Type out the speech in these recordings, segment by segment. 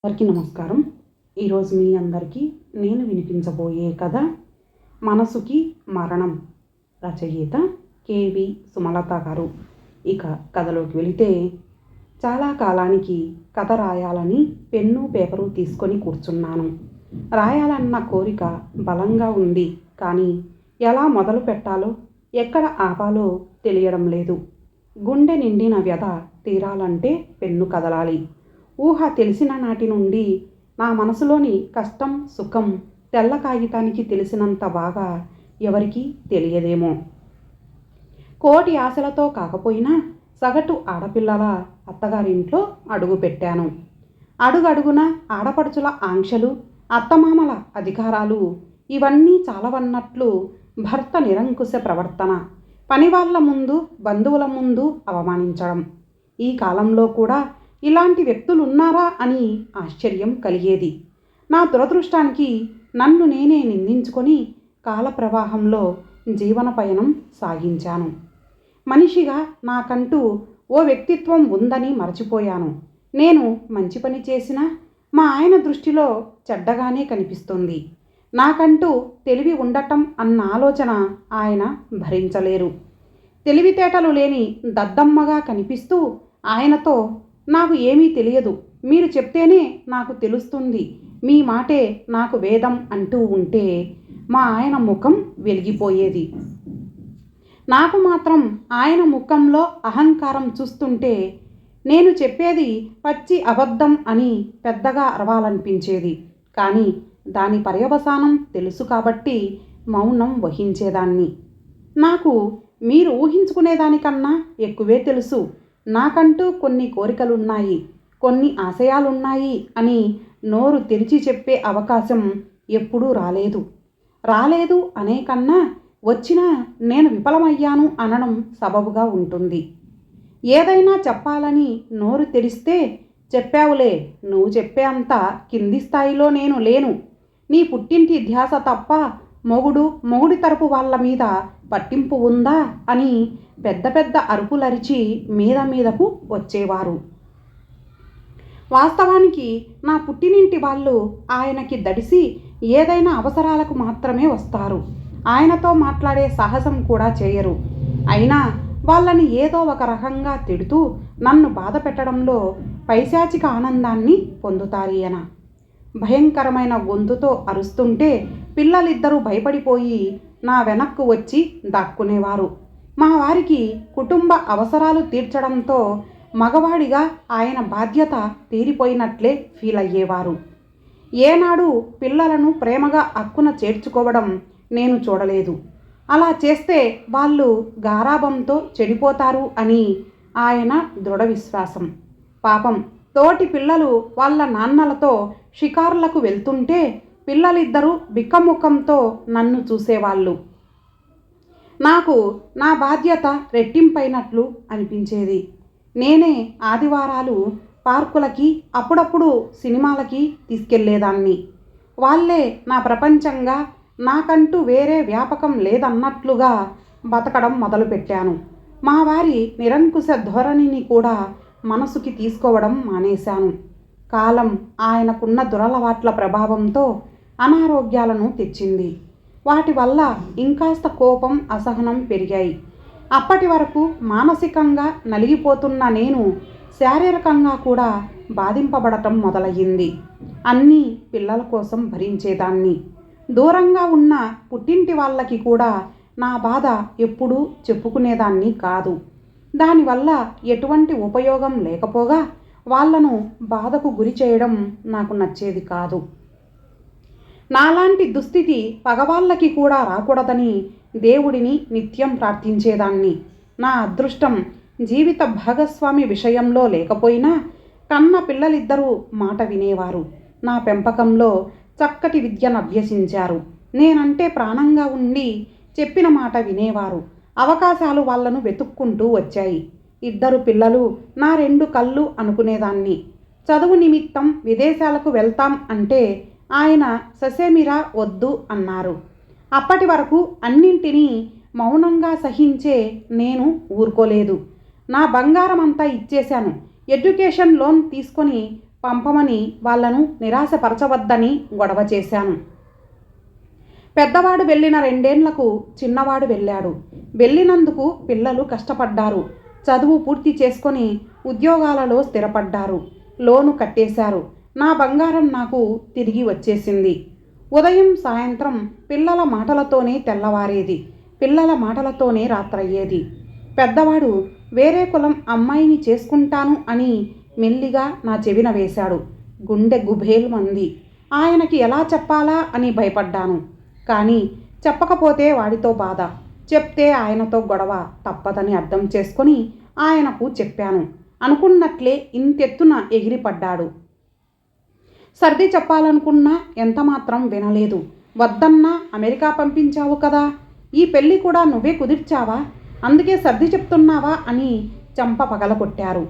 అందరికీ నమస్కారం. ఈరోజు మీ అందరికీ నేను వినిపించబోయే కథ మనసుకి మరణం. రచయిత కేవి సుమలత గారు. ఇక కథలోకి వెళితే, చాలా కాలానికి కథ రాయాలని పెన్ను పేపరు తీసుకొని కూర్చున్నాను. రాయాలన్న కోరిక బలంగా ఉంది, కానీ ఎలా మొదలు పెట్టాలో ఎక్కడ ఆపాలో తెలియడం లేదు. గుండె నిండిన వ్యధ తీరాలంటే పెన్ను కదలాలి. ఊహ తెలిసిన నాటి నుండి నా మనసులోని కష్టం సుఖం తెల్ల కాగితానికి తెలిసినంత బాగా ఎవరికీ తెలియదేమో. కోటి ఆశలతో కాకపోయినా సగటు ఆడపిల్లల అత్తగారింట్లో అడుగుపెట్టాను. అడుగడుగున ఆడపడుచుల ఆంక్షలు, అత్తమామల అధికారాలు ఇవన్నీ చాలవన్నట్లు భర్త నిరంకుశ ప్రవర్తన, పనివాళ్ల ముందు బంధువుల ముందు అవమానించడం. ఈ కాలంలో కూడా ఇలాంటి వ్యక్తులున్నారా అని ఆశ్చర్యం కలిగేది. నా దురదృష్టానికి నన్ను నేనే నిందించుకొని కాలప్రవాహంలో జీవన పయనం సాగించాను. మనిషిగా నాకంటూ ఓ వ్యక్తిత్వం ఉందని మరచిపోయాను. నేను మంచి పని చేసినా మా ఆయన దృష్టిలో చెడ్డగానే కనిపిస్తుంది. నాకంటూ తెలివి ఉండటం అన్న ఆలోచన ఆయన భరించలేరు. తెలివితేటలు లేని దద్దమ్మగా కనిపిస్తూ ఆయనతో, నాకు ఏమీ తెలియదు, మీరు చెప్తేనే నాకు తెలుస్తుంది, మీ మాటే నాకు వేదం అంటూ ఉంటే మా ఆయన ముఖం వెలిగిపోయేది. నాకు మాత్రం ఆయన ముఖంలో అహంకారం చూస్తుంటే నేను చెప్పేది పచ్చి అబద్ధం అని పెద్దగా అరవాలనిపించేది. కానీ దాని పర్యవసానం తెలుసు కాబట్టి మౌనం వహించేదాన్ని. నాకు మీరు ఊహించుకునేదానికన్నా ఎక్కువే తెలుసు. నాకంటూ కొన్ని కోరికలున్నాయి, కొన్ని ఆశయాలున్నాయి అని నోరు తెరిచి చెప్పే అవకాశం ఎప్పుడూ రాలేదు అనే కన్నా వచ్చినా నేను విఫలమయ్యాను అనడం సబబుగా ఉంటుంది. ఏదైనా చెప్పాలని నోరు తెరిస్తే, చెప్పావులే, నువ్వు చెప్పే అంత కింది స్థాయిలో నేను లేను, నీ పుట్టింటి ధ్యాస తప్ప మొగుడి తరపు వాళ్ళ మీద పట్టింపు ఉందా అని పెద్ద పెద్ద అరుపులరిచి మీదకు వచ్చేవారు. వాస్తవానికి నా పుట్టినింటి వాళ్ళు ఆయనకి దడిసి ఏదైనా అవసరాలకు మాత్రమే వస్తారు. ఆయనతో మాట్లాడే సాహసం కూడా చేయరు. అయినా వాళ్ళని ఏదో ఒక రకంగా తిడుతూ నన్ను బాధ పెట్టడంలో పైశాచిక ఆనందాన్ని పొందుతారీయన. భయంకరమైన గొంతుతో అరుస్తుంటే పిల్లలిద్దరూ భయపడిపోయి నా వెనక్కు వచ్చి దాక్కునేవారు. మా వారికి కుటుంబ అవసరాలు తీర్చడంతో మగవాడిగా ఆయన బాధ్యత తీరిపోయినట్లే ఫీల్ అయ్యేవారు. ఏనాడు పిల్లలను ప్రేమగా అక్కున చేర్చుకోవడం నేను చూడలేదు. అలా చేస్తే వాళ్ళు గారాబంతో చెడిపోతారు అని ఆయన దృఢ విశ్వాసం. పాపం తోటి పిల్లలు వాళ్ళ నాన్నలతో షికారులకు వెళ్తుంటే పిల్లలిద్దరూ బిక్కముఖంతో నన్ను చూసేవాళ్ళు. నాకు నా బాధ్యత రెట్టింపైనట్లు అనిపించేది. నేనే ఆదివారాలు పార్కులకి, అప్పుడప్పుడు సినిమాలకి తీసుకెళ్లేదాన్ని. వాళ్ళే నా ప్రపంచంగా, నాకంటూ వేరే వ్యాపకం లేదన్నట్లుగా బతకడం మొదలుపెట్టాను. మా వారి నిరంకుశ ధోరణిని కూడా మనసుకి తీసుకోవడం మానేశాను. కాలం ఆయనకున్న దురలవాట్ల ప్రభావంతో అనారోగ్యాలను తెచ్చింది. వాటి వల్ల ఇంకాస్త కోపం, అసహనం పెరిగాయి. అప్పటి వరకు మానసికంగా నలిగిపోతున్న నేను శారీరకంగా కూడా బాధింపబడటం మొదలయ్యింది. అన్నీ పిల్లల కోసం భరించేదాన్ని. దూరంగా ఉన్న పుట్టింటి వాళ్ళకి కూడా నా బాధ ఎప్పుడూ చెప్పుకునేదాన్ని కాదు. దానివల్ల ఎటువంటి ఉపయోగం లేకపోగా వాళ్లను బాధకు గురి చేయడం నాకు నచ్చేది కాదు. నాలాంటి దుస్థితి పగవాళ్ళకి కూడా రాకూడదని దేవుడిని నిత్యం ప్రార్థించేదాన్ని. నా అదృష్టం జీవిత భాగస్వామి విషయంలో లేకపోయినా కన్న పిల్లలిద్దరూ మాట వినేవారు. నా పెంపకంలో చక్కటి విద్యను అభ్యసించారు. నేనంటే ప్రాణంగా ఉండి చెప్పిన మాట వినేవారు. అవకాశాలు వాళ్లను వెతుక్కుంటూ వచ్చాయి. ఇద్దరు పిల్లలు నా రెండు కళ్ళు అనుకునేదాన్ని. చదువు నిమిత్తం విదేశాలకు వెళ్తాం అంటే ఆయన ససేమిరా వద్దు అన్నారు. అప్పటి వరకు అన్నింటినీ మౌనంగా సహించే నేను ఊరుకోలేదు. నా బంగారం అంతా ఇచ్చేశాను. ఎడ్యుకేషన్ లోన్ తీసుకొని పంపమని వాళ్లను నిరాశపరచవద్దని గొడవ చేశాను. పెద్దవాడు వెళ్ళిన 2 ఏళ్లకు చిన్నవాడు వెళ్ళాడు. వెళ్ళినందుకు పిల్లలు కష్టపడ్డారు. చదువు పూర్తి చేసుకొని ఉద్యోగాలలో స్థిరపడ్డారు. లోను కట్టేశారు. నా బంగారం నాకు తిరిగి వచ్చేసింది. ఉదయం సాయంత్రం పిల్లల మాటలతోనే తెల్లవారేది. పిల్లల మాటలతోనే రాత్రయ్యేది. పెద్దవాడు వేరే కులం అమ్మాయిని చేసుకుంటాను అని మెల్లిగా నా చెవిన వేశాడు. గుండె గుబేల్మంది. ఆయనకి ఎలా చెప్పాలా అని భయపడ్డాను. కానీ చెప్పకపోతే వాడితో బాధ, చెప్తే ఆయనతో గొడవ తప్పదని అర్థం చేసుకొని ఆయనకు చెప్పాను. అనుకున్నట్లే ఇంతెత్తున ఎగిరిపడ్డాడు. సర్ది చెప్పాలనుకున్నా ఎంతమాత్రం వినలేదు. వద్దన్నా అమెరికా పంపించావు కదా, ఈ పెళ్ళి కూడా నువ్వే కుదిర్చావా, అందుకే సర్ది చెప్తున్నావా అని చంప పగలగొట్టారు.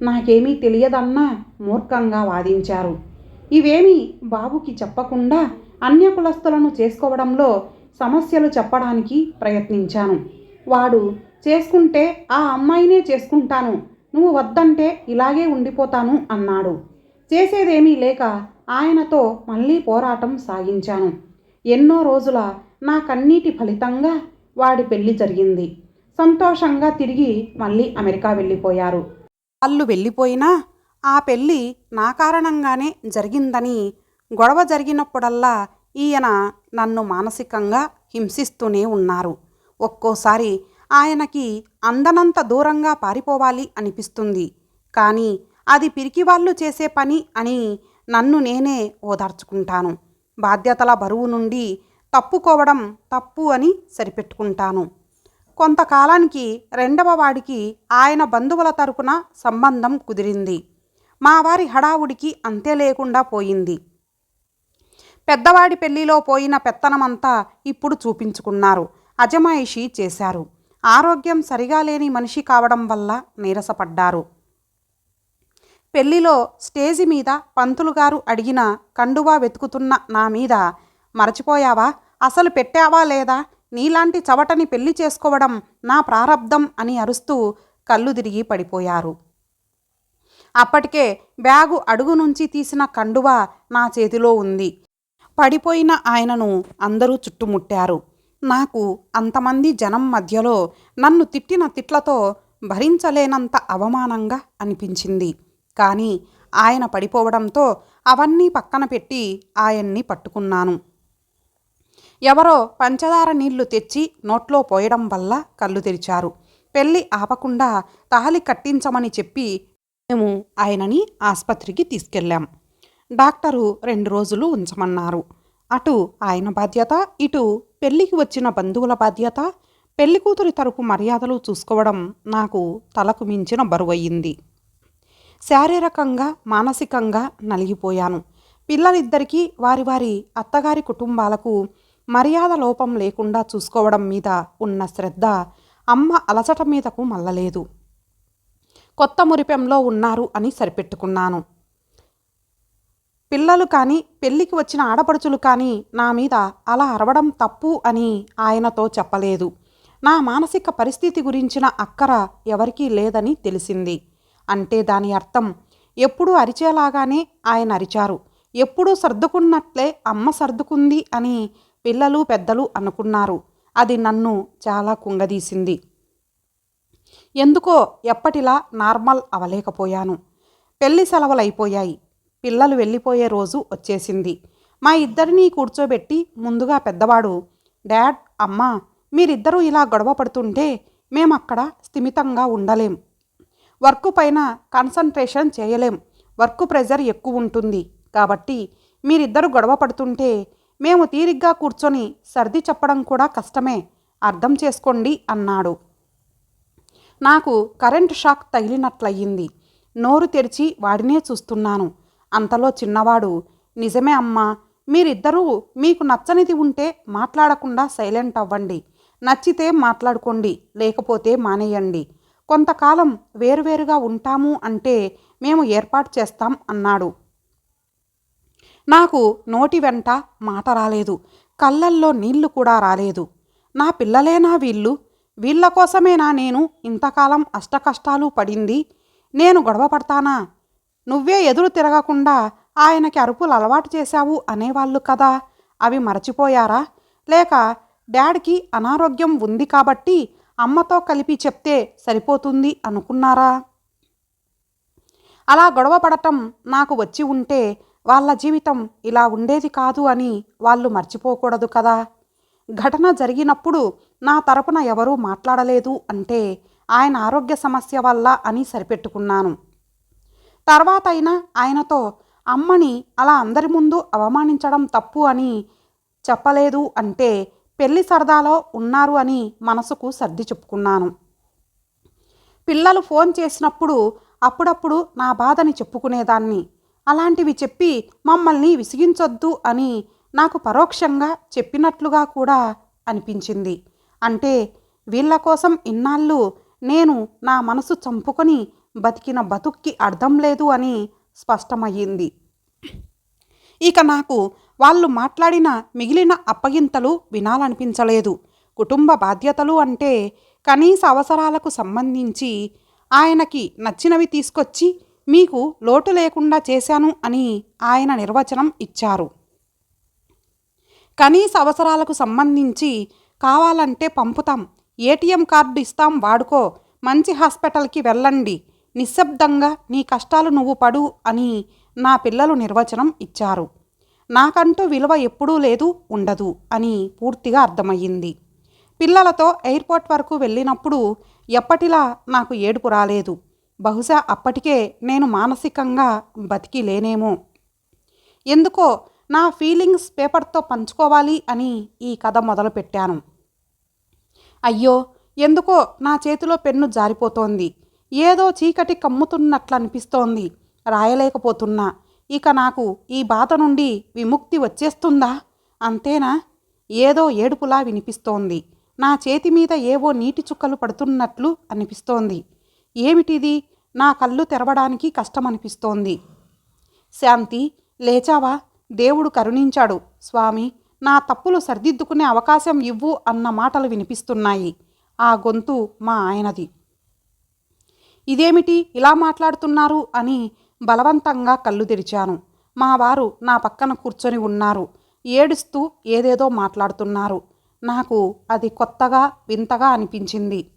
నాకేమీ తెలియదన్నా మూర్ఖంగా వాదించారు. ఇవేమీ బాబుకి చెప్పకుండా అన్య కులస్తులను చేసుకోవడంలో సమస్యలు చెప్పడానికి ప్రయత్నించాను. వాడు చేసుకుంటే ఆ అమ్మాయినే చేసుకుంటాను, నువ్వు వద్దంటే ఇలాగే ఉండిపోతాను అన్నాడు. చేసేదేమీ లేక ఆయనతో మళ్ళీ పోరాటం సాగించాను. ఎన్నో రోజుల నా కన్నీటి ఫలితంగా వాడి పెళ్లి జరిగింది. సంతోషంగా తిరిగి మళ్ళీ అమెరికా వెళ్ళిపోయారు. వాళ్ళు వెళ్ళిపోయినా ఆ పెళ్ళి నా కారణంగానే జరిగిందని గొడవ జరిగినప్పుడల్లా ఈయన నన్ను మానసికంగా హింసిస్తూనే ఉన్నారు. ఒక్కోసారి ఆయనకి అందనంత దూరంగా పారిపోవాలి అనిపిస్తుంది. కానీ అది పిరికివాళ్ళు చేసే పని అని నన్ను నేనే ఓదార్చుకుంటాను. బాధ్యతల బరువు నుండి తప్పుకోవడం తప్పు అని సరిపెట్టుకుంటాను. కొంతకాలానికి 2వ వాడికి ఆయన బంధువుల తరపున సంబంధం కుదిరింది. మా వారి హడావుడికి అంతే లేకుండా పోయింది. పెద్దవాడి పెళ్లిలో పోయిన పెత్తనమంతా ఇప్పుడు చూపించుకున్నారు. అజమాయిషీ చేశారు. ఆరోగ్యం సరిగా లేని మనిషి కావడం వల్ల నీరసపడ్డారు. పెళ్లిలో స్టేజి మీద పంతులుగారు అడిగిన కండువా వెతుకుతున్న నా మీద, మరచిపోయావా, అసలు పెట్టావా లేదా, నీలాంటి చవటని పెళ్లి చేసుకోవడం నా ప్రారబ్ధం అని అరుస్తూ కళ్ళు తిరిగి పడిపోయారు. అప్పటికే బ్యాగు అడుగు నుంచి తీసిన కండువా నా చేతిలో ఉంది. పడిపోయిన ఆయనను అందరూ చుట్టుముట్టారు. నాకు అంతమంది జనం మధ్యలో నన్ను తిట్టిన తిట్లతో భరించలేనంత అవమానంగా అనిపించింది. కానీ ఆయన పడిపోవడంతో అవన్నీ పక్కన పెట్టి ఆయన్ని పట్టుకున్నాను. ఎవరో పంచదార నీళ్లు తెచ్చి నోట్లో పోయడం వల్ల కళ్ళు తెరిచారు. పెళ్ళి ఆపకుండా తాళి కట్టించమని చెప్పి మేము ఆయనని ఆసుపత్రికి తీసుకెళ్ళాం. డాక్టరు 2 రోజులు ఉంచమన్నారు. అటు ఆయన బాధ్యత, ఇటు పెళ్ళికి వచ్చిన బంధువుల బాధ్యత, పెళ్లి కూతురి తరపు మర్యాదలు చూసుకోవడం నాకు తలకు మించిన బరువయ్యింది. శారీరకంగా మానసికంగా నలిగిపోయాను. పిల్లలిద్దరికీ వారి వారి అత్తగారి కుటుంబాలకు మర్యాద లోపం లేకుండా చూసుకోవడం మీద ఉన్న శ్రద్ధ అమ్మ అలసట మీదకు మళ్ళలేదు. కొత్త మురిపెంలో ఉన్నారు అని సరిపెట్టుకున్నాను. పిల్లలు కానీ పెళ్ళికి వచ్చిన ఆడపడుచులు కానీ నా మీద అలా అరవడం తప్పు అని ఆయనతో చెప్పలేదు. నా మానసిక పరిస్థితి గురించిన అక్కర ఎవరికీ లేదని తెలిసింది. అంటే దాని అర్థం ఎప్పుడూ అరిచేలాగానే ఆయన అరిచారు, ఎప్పుడూ సర్దుకున్నట్లే అమ్మ సర్దుకుంది అని పిల్లలు పెద్దలు అనుకున్నారు. అది నన్ను చాలా కుంగదీసింది. ఎందుకో ఎప్పటిలా నార్మల్ అవలేకపోయాను. పెళ్లి సెలవులైపోయాయి. పిల్లలు వెళ్ళిపోయే రోజు వచ్చేసింది. మా ఇద్దరినీ కూర్చోబెట్టి ముందుగా పెద్దవాడు, డాడ్, అమ్మా, మీరిద్దరూ ఇలా గొడవ పడుతుంటే మేమక్కడ స్థిమితంగా ఉండలేం, వర్క్ పైన కాన్సన్ట్రేషన్ చేయలేం, వర్క్ ప్రెజర్ ఎక్కువ ఉంటుంది, కాబట్టి మీరిద్దరు గొడవ పడుతుంటే మేము తీరిగ్గా కూర్చొని సర్ది చెప్పడం కూడా కష్టమే, అర్థం చేసుకోండి అన్నాడు. నాకు కరెంటు షాక్ తగిలినట్లయింది. నోరు తెరిచి వాడినే చూస్తున్నాను. అంతలో చిన్నవాడు, నిజమే అమ్మా, మీరిద్దరూ మీకు నచ్చనిది ఉంటే మాట్లాడకుండా సైలెంట్ అవ్వండి, నచ్చితే మాట్లాడుకోండి, లేకపోతే మానేయండి, కొంతకాలం వేరువేరుగా ఉంటాము అంటే మేము ఏర్పాటు చేస్తాం అన్నాడు. నాకు నోటి వెంట మాట రాలేదు, కళ్ళల్లో నీళ్లు కూడా రాలేదు. నా పిల్లలేనా వీళ్ళు? వీళ్ళ కోసమేనా నేను ఇంతకాలం అష్టకష్టాలు పడింది? నేను గొడవ పడతానా? నువ్వే ఎదురు తిరగకుండా ఆయనకి అరుపులు అలవాటు చేశావు అనేవాళ్ళు కదా. అవి మరచిపోయారా? లేక డాడ్కి అనారోగ్యం ఉంది కాబట్టి అమ్మతో కలిపి చెప్తే సరిపోతుంది అనుకున్నారా? అలా గొడవ పడటం నాకు వచ్చి ఉంటే వాళ్ళ జీవితం ఇలా ఉండేది కాదు అని వాళ్ళు మర్చిపోకూడదు కదా. ఘటన జరిగినప్పుడు నా తరపున ఎవరూ మాట్లాడలేదు అంటే ఆయన ఆరోగ్య సమస్య వల్ల అని సరిపెట్టుకున్నాను. తర్వాత అయినా ఆయనతో అమ్మని అలా అందరి ముందు అవమానించడం తప్పు అని చెప్పలేదు అంటే పెళ్లి సరదాలో ఉన్నారు అని మనసుకు సర్ది చెప్పుకున్నాను. పిల్లలు ఫోన్ చేసినప్పుడు అప్పుడప్పుడు నా బాధని చెప్పుకునేదాన్ని. అలాంటివి చెప్పి మమ్మల్ని విసిగించొద్దు అని నాకు పరోక్షంగా చెప్పినట్లుగా కూడా అనిపించింది. అంటే వీళ్ళ కోసం ఇన్నాళ్ళు నేను నా మనసు చంపుకొని బతికిన బతుక్కి అర్థం లేదు అని స్పష్టమయ్యింది. ఇక నాకు వాళ్ళు మాట్లాడిన మిగిలిన అప్పగింతలు వినాలనిపించలేదు. కుటుంబ బాధ్యతలు అంటే కనీస అవసరాలకు సంబంధించి ఆయనకి నచ్చినవి తీసుకొచ్చి మీకు లోటు లేకుండా చేశాను అని ఆయన నిర్వచనం ఇచ్చారు. కనీస అవసరాలకు సంబంధించి కావాలంటే పంపుతాం, ఏటీఎం కార్డు ఇస్తాం వాడుకో, మంచి హాస్పిటల్కి వెళ్ళండి, నిశ్శబ్దంగా నీ కష్టాలు నువ్వు పడు అని నా పిల్లలు నిర్వచనం ఇచ్చారు. నాకంటూ విలువ ఎప్పుడూ లేదు, ఉండదు అని పూర్తిగా అర్థమయ్యింది. పిల్లలతో ఎయిర్పోర్ట్ వరకు వెళ్ళినప్పుడు ఎప్పటిలా నాకు ఏడుపు రాలేదు. బహుశా అప్పటికే నేను మానసికంగా బతికి లేనేమో. ఎందుకో నా ఫీలింగ్స్ పేపర్తో పంచుకోవాలి అని ఈ కథ మొదలుపెట్టాను. అయ్యో, ఎందుకో నా చేతిలో పెన్ను జారిపోతోంది. ఏదో చీకటి కమ్ముతున్నట్లు అనిపిస్తోంది. రాయలేకపోతున్నా. ఇక నాకు ఈ బాధ నుండి విముక్తి వచ్చేస్తుందా? అంతేనా? ఏదో ఏడుపులా వినిపిస్తోంది. నా చేతి మీద ఏవో నీటి చుక్కలు పడుతున్నట్లు అనిపిస్తోంది. ఏమిటిది? నా కళ్ళు తెరవడానికి కష్టమనిపిస్తోంది. శాంతి, లేచావా? దేవుడు కరుణించాడు. స్వామి, నా తప్పులు సరిదిద్దుకునే అవకాశం ఇవ్వు అన్న మాటలు వినిపిస్తున్నాయి. ఆ గొంతు మా ఆయనది. ఇదేమిటి ఇలా మాట్లాడుతున్నారు అని బలవంతంగా కళ్ళు తెరిచాను. మా వారు నా పక్కన కూర్చొని ఉన్నారు. ఏడుస్తూ ఏదేదో మాట్లాడుతున్నారు. నాకు అది కొత్తగా వింతగా అనిపించింది.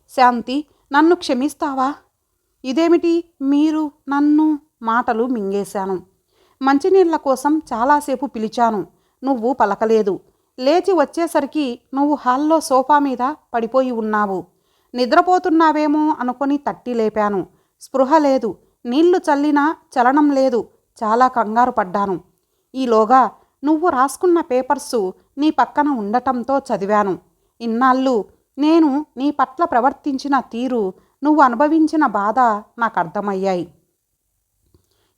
శాంతి, నన్ను క్షమిస్తావా? ఇదేమిటి మీరు నన్ను? మాటలు మింగేశాను. మంచినీళ్ల కోసం చాలాసేపు పిలిచాను. నువ్వు పలకలేదు. లేచి వచ్చేసరికి నువ్వు హాల్లో సోఫా మీద పడిపోయి ఉన్నావు. నిద్రపోతున్నావేమో అనుకొని తట్టి లేపాను. స్పృహ లేదు. నీళ్లు చల్లినా చలనం లేదు. చాలా కంగారు పడ్డాను. ఈలోగా నువ్వు రాసుకున్న పేపర్సు నీ పక్కన ఉండటంతో చదివాను. ఇన్నాళ్ళు నేను నీ పట్ల ప్రవర్తించిన తీరు, నువ్వు అనుభవించిన బాధ నాకు అర్థమయ్యాయి.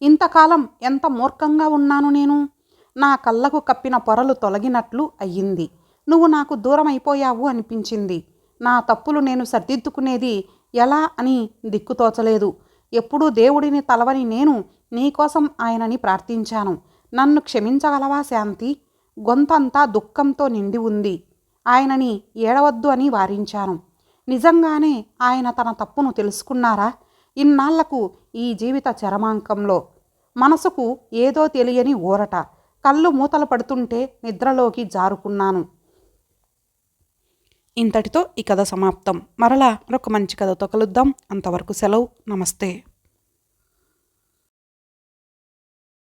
ఇంతకాలం ఎంత మూర్ఖంగా ఉన్నాను నేను. నా కళ్ళకు కప్పిన పొరలు తొలగినట్లు అయ్యింది. నువ్వు నాకు దూరం అయిపోయావు అనిపించింది. నా తప్పులు నేను సరిదిద్దుకునేది ఎలా అని దిక్కుతోచలేదు. ఎప్పుడూ దేవుడిని తలవని నేను నీకోసం ఆయనని ప్రార్థించాను. నన్ను క్షమించగలవా శాంతి? గొంతంతా దుఃఖంతో నిండి ఉంది. ఆయనని ఏడవద్దు అని వారించాను. నిజంగానే ఆయన తన తప్పును తెలుసుకున్నారా? ఇన్నాళ్లకు ఈ జీవిత చరమాంకంలో మనసుకు ఏదో తెలియని ఊరట. కళ్ళు మూతలు పడుతుంటే నిద్రలోకి జారుకున్నాను. ఇంతటితో ఈ కథ సమాప్తం. మరలా మరొక మంచి కథతో కలుద్దాం. అంతవరకు సెలవు. నమస్తే.